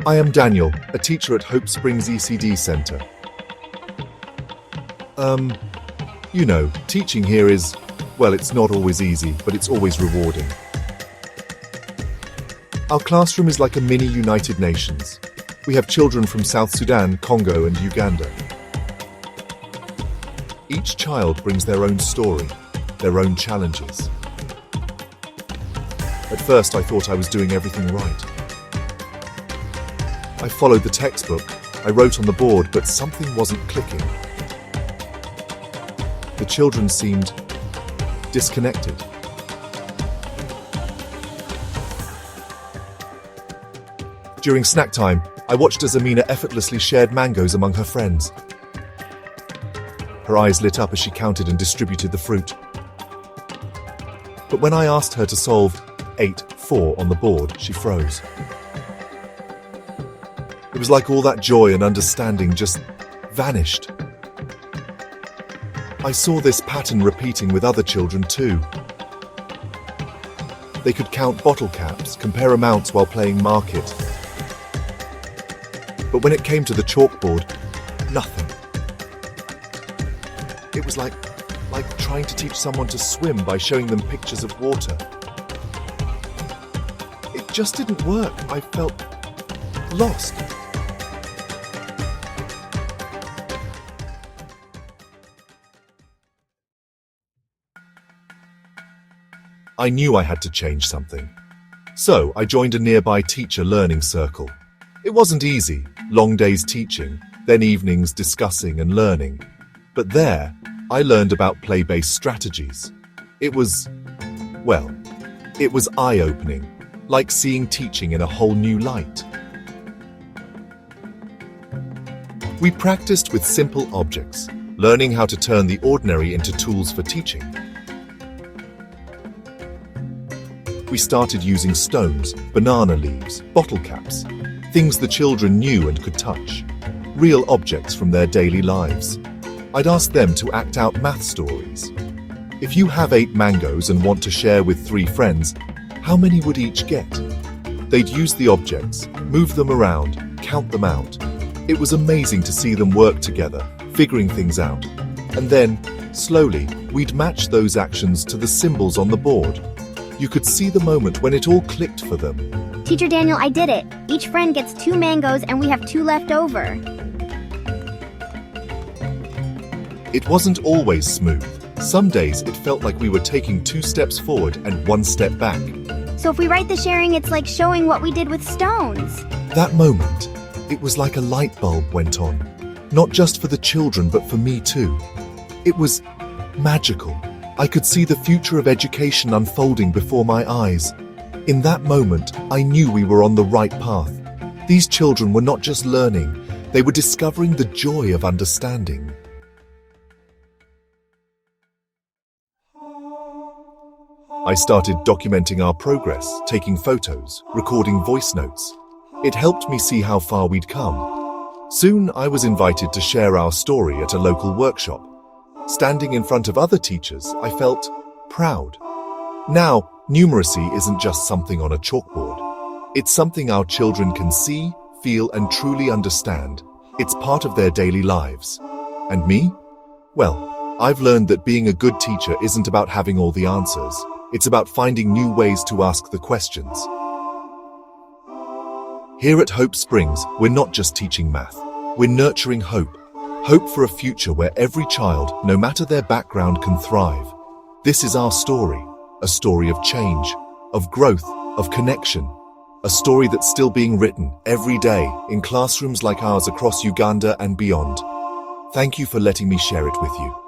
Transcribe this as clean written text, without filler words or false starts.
I am Daniel, a teacher at Hope Springs ECD Center. Teaching here is, well, it's not always easy, but it's always rewarding. Our classroom is like a mini United Nations. We have children from South Sudan, Congo, and Uganda. Each child brings their own story, their own challenges. At first, I thought I was doing everything right. I followed the textbook, I wrote on the board, but something wasn't clicking. The children seemed disconnected. During snack time, I watched as Amina effortlessly shared mangoes among her friends. Her eyes lit up as she counted and distributed the fruit. But when I asked her to solve 8-4 on the board, she froze. It was like all that joy and understanding just vanished. I saw this pattern repeating with other children too. They could count bottle caps, compare amounts while playing mark it. But when it came to the chalkboard, nothing. It was like trying to teach someone to swim by showing them pictures of water. It just didn't work. I felt lost. I knew I had to change something. So I joined a nearby teacher learning circle. It wasn't easy, long days teaching, then evenings discussing and learning. But there, I learned about play-based strategies. It was eye-opening, like seeing teaching in a whole new light. We practiced with simple objects, learning how to turn the ordinary into tools for teaching. We started using stones, banana leaves, bottle caps, things the children knew and could touch, real objects from their daily lives. I'd ask them to act out math stories. If you have 8 mangoes and want to share with 3 friends, how many would each get? They'd use the objects, move them around, count them out. It was amazing to see them work together, figuring things out. And then, slowly, we'd match those actions to the symbols on the board. You could see the moment when it all clicked for them. Teacher Daniel, I did it. Each friend gets 2 mangoes and we have 2 left over. It wasn't always smooth. Some days it felt like we were taking 2 steps forward and 1 step back. So if we write the sharing, it's like showing what we did with stones. That moment, it was like a light bulb went on. Not just for the children, but for me too. It was magical. I could see the future of education unfolding before my eyes. In that moment, I knew we were on the right path. These children were not just learning, they were discovering the joy of understanding. I started documenting our progress, taking photos, recording voice notes. It helped me see how far we'd come. Soon, I was invited to share our story at a local workshop. Standing in front of other teachers, I felt proud. Now, numeracy isn't just something on a chalkboard. It's something our children can see, feel, and truly understand. It's part of their daily lives. And me? Well, I've learned that being a good teacher isn't about having all the answers. It's about finding new ways to ask the questions. Here at Hope Springs, we're not just teaching math. We're nurturing hope. Hope for a future where every child, no matter their background, can thrive. This is our story. A story of change, of growth, of connection. A story that's still being written every day in classrooms like ours across Uganda and beyond. Thank you for letting me share it with you.